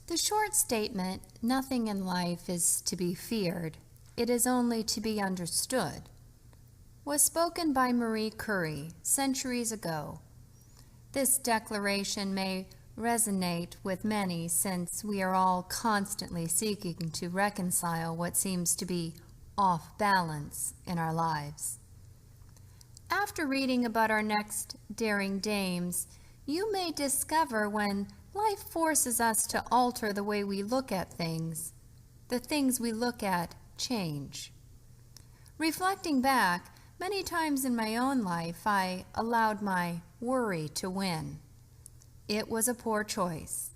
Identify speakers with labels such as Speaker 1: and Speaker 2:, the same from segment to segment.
Speaker 1: The short statement, "Nothing in life is to be feared, it is only to be understood," was spoken by Marie Curie centuries ago. This declaration may resonate with many since we are all constantly seeking to reconcile what seems to be off balance in our lives. After reading about our next daring dames, you may discover when life forces us to alter the way we look at things, the things we look at change. Reflecting back, many times in my own life I allowed my worry to win. It was a poor choice.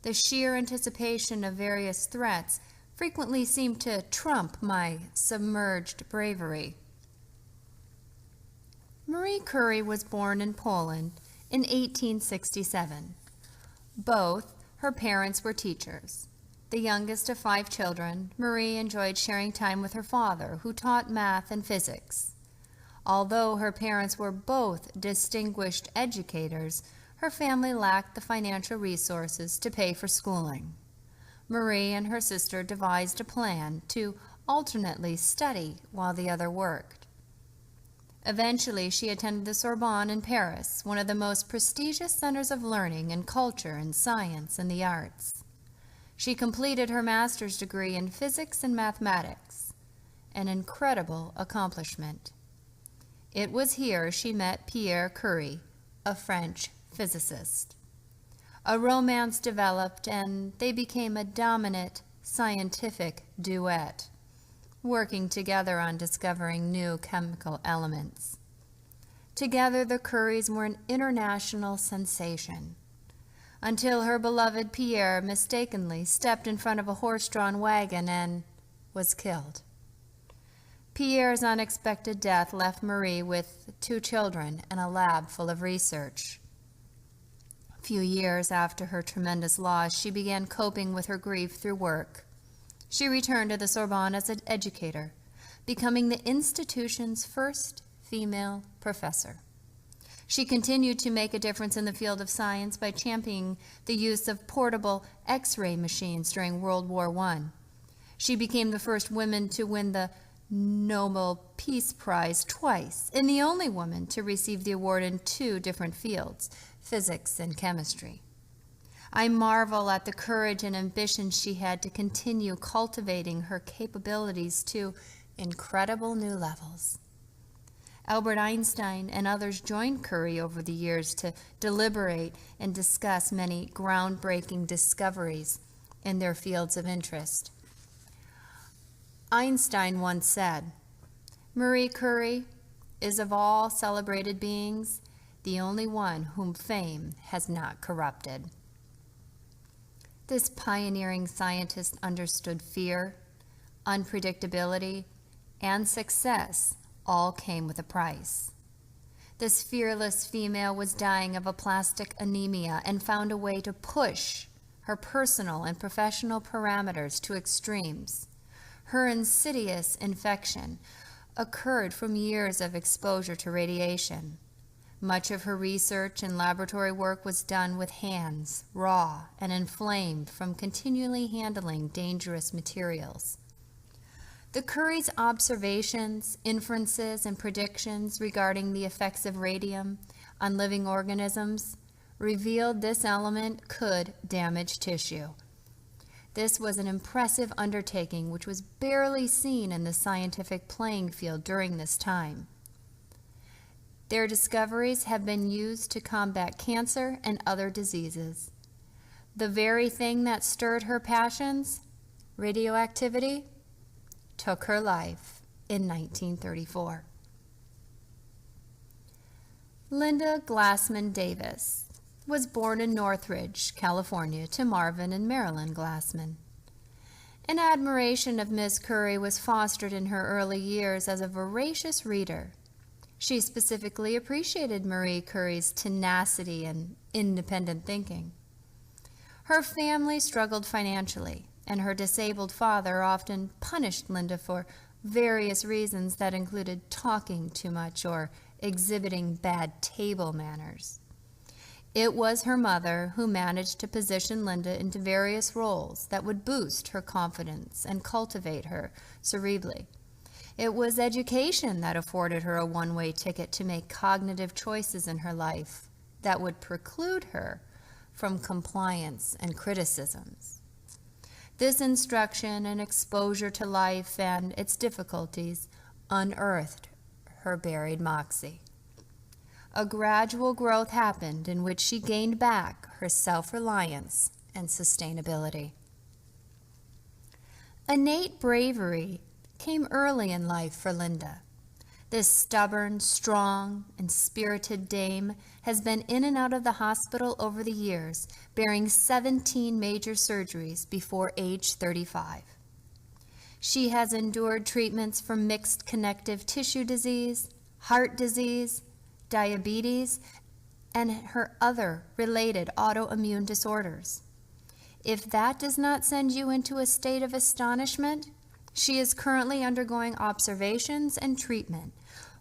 Speaker 1: The sheer anticipation of various threats frequently seemed to trump my submerged bravery. Marie Curie was born in Poland in 1867. Both her parents were teachers. The youngest of 5 children, Marie enjoyed sharing time with her father, who taught math and physics. Although her parents were both distinguished educators, her family lacked the financial resources to pay for schooling. Marie and her sister devised a plan to alternately study while the other worked. Eventually, she attended the Sorbonne in Paris, one of the most prestigious centers of learning and culture and science and the arts. She completed her master's degree in physics and mathematics, an incredible accomplishment. It was here she met Pierre Curie, a French physicist. A romance developed and they became a dominant scientific duet, working together on discovering new chemical elements. Together, the Curies were an international sensation, until her beloved Pierre mistakenly stepped in front of a horse-drawn wagon and was killed. Pierre's unexpected death left Marie with 2 children and a lab full of research. A few years after her tremendous loss, she began coping with her grief through work. She returned to the Sorbonne as an educator, becoming the institution's first female professor. She continued to make a difference in the field of science by championing the use of portable X-ray machines during World War I. She became the first woman to win the Nobel Peace Prize twice, and the only woman to receive the award in 2 different fields, physics and chemistry. I marvel at the courage and ambition she had to continue cultivating her capabilities to incredible new levels. Albert Einstein and others joined Curie over the years to deliberate and discuss many groundbreaking discoveries in their fields of interest. Einstein once said, "Marie Curie is of all celebrated beings the only one whom fame has not corrupted." This pioneering scientist understood fear, unpredictability, and success all came with a price. This fearless female was dying of aplastic anemia and found a way to push her personal and professional parameters to extremes. Her insidious infection occurred from years of exposure to radiation. Much of her research and laboratory work was done with hands, raw and inflamed from continually handling dangerous materials. The Curie's observations, inferences, and predictions regarding the effects of radium on living organisms revealed this element could damage tissue. This was an impressive undertaking which was barely seen in the scientific playing field during this time. Their discoveries have been used to combat cancer and other diseases. The very thing that stirred her passions, radioactivity, took her life in 1934. Linda Glassman Davis was born in Northridge, California, to Marvin and Marilyn Glassman. An admiration of Miss Curie was fostered in her early years as a voracious reader. She specifically appreciated Marie Curie's tenacity and independent thinking. Her family struggled financially, and her disabled father often punished Linda for various reasons that included talking too much or exhibiting bad table manners. It was her mother who managed to position Linda into various roles that would boost her confidence and cultivate her cerebrally. It was education that afforded her a one-way ticket to make cognitive choices in her life that would preclude her from compliance and criticisms. This instruction and exposure to life and its difficulties unearthed her buried moxie. A gradual growth happened in which she gained back her self-reliance and sustainability. Innate bravery came early in life for Linda. This stubborn, strong, and spirited dame has been in and out of the hospital over the years, bearing 17 major surgeries before age 35. She has endured treatments for mixed connective tissue disease, heart disease, diabetes, and her other related autoimmune disorders. If that does not send you into a state of astonishment, she is currently undergoing observations and treatment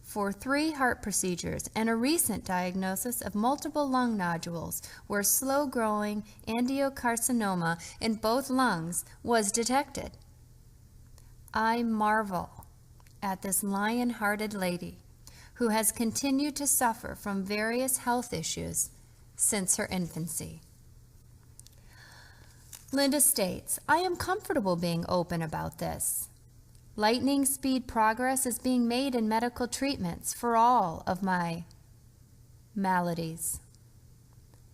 Speaker 1: for 3 heart procedures and a recent diagnosis of multiple lung nodules where slow-growing angiocarcinoma in both lungs was detected. I marvel at this lion-hearted lady who has continued to suffer from various health issues since her infancy. Linda states, "I am comfortable being open about this. Lightning speed progress is being made in medical treatments for all of my maladies."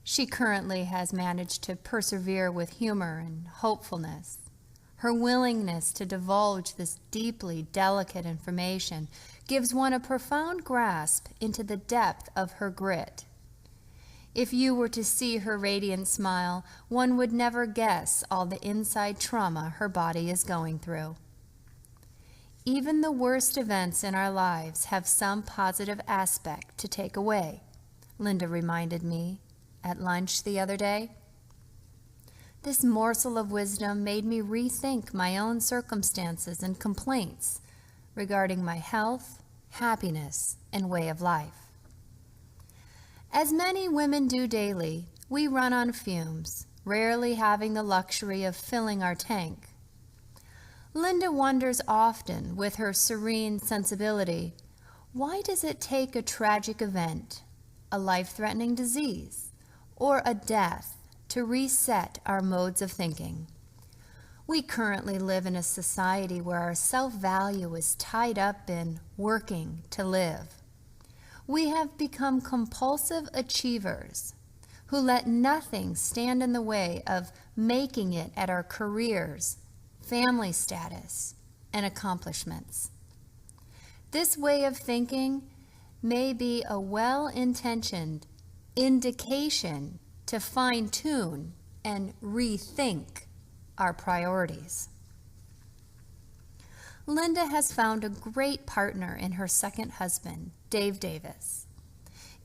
Speaker 1: She currently has managed to persevere with humor and hopefulness. Her willingness to divulge this deeply delicate information gives one a profound grasp into the depth of her grit. If you were to see her radiant smile, one would never guess all the inside trauma her body is going through. Even the worst events in our lives have some positive aspect to take away, Linda reminded me at lunch the other day. This morsel of wisdom made me rethink my own circumstances and complaints regarding my health, happiness, and way of life. As many women do daily, we run on fumes, rarely having the luxury of filling our tank. Linda wonders often, with her serene sensibility, why does it take a tragic event, a life-threatening disease, or a death to reset our modes of thinking? We currently live in a society where our self-value is tied up in working to live. We have become compulsive achievers who let nothing stand in the way of making it at our careers, family status, and accomplishments. This way of thinking may be a well-intentioned indication to fine-tune and rethink our priorities. Linda has found a great partner in her second husband, Dave Davis.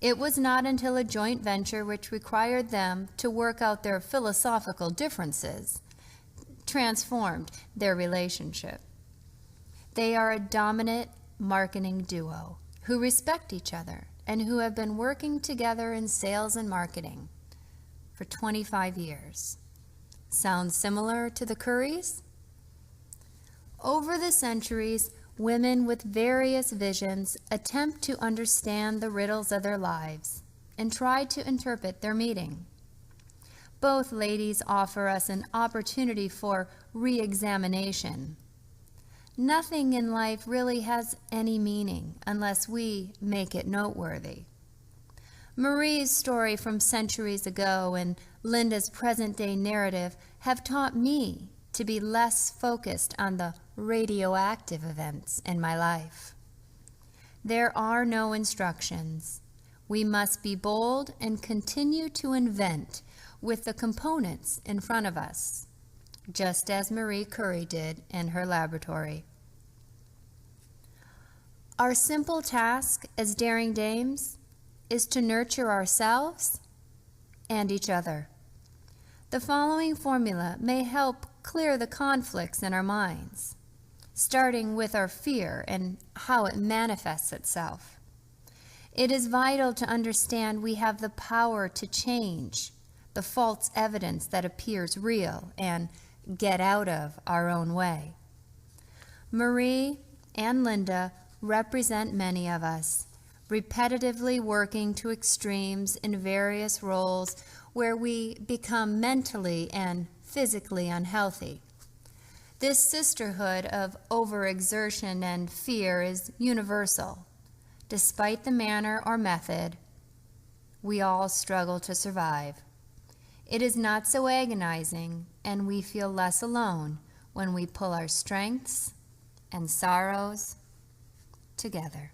Speaker 1: It was not until a joint venture which required them to work out their philosophical differences transformed their relationship. They are a dominant marketing duo who respect each other and who have been working together in sales and marketing for 25 years. Sounds similar to the Currys? Over the centuries, women with various visions attempt to understand the riddles of their lives and try to interpret their meaning. Both ladies offer us an opportunity for re-examination. Nothing in life really has any meaning unless we make it noteworthy. Marie's story from centuries ago and Linda's present-day narrative have taught me to be less focused on the radioactive events in my life. There are no instructions. We must be bold and continue to invent with the components in front of us, just as Marie Curie did in her laboratory. Our simple task as daring dames is to nurture ourselves and each other. The following formula may help clear the conflicts in our minds, starting with our fear and how it manifests itself. It is vital to understand we have the power to change the false evidence that appears real and get out of our own way. Marie and Linda represent many of us, repetitively working to extremes in various roles where we become mentally and physically unhealthy. This sisterhood of overexertion and fear is universal. Despite the manner or method, we all struggle to survive. It is not so agonizing, and we feel less alone when we pull our strengths and sorrows together.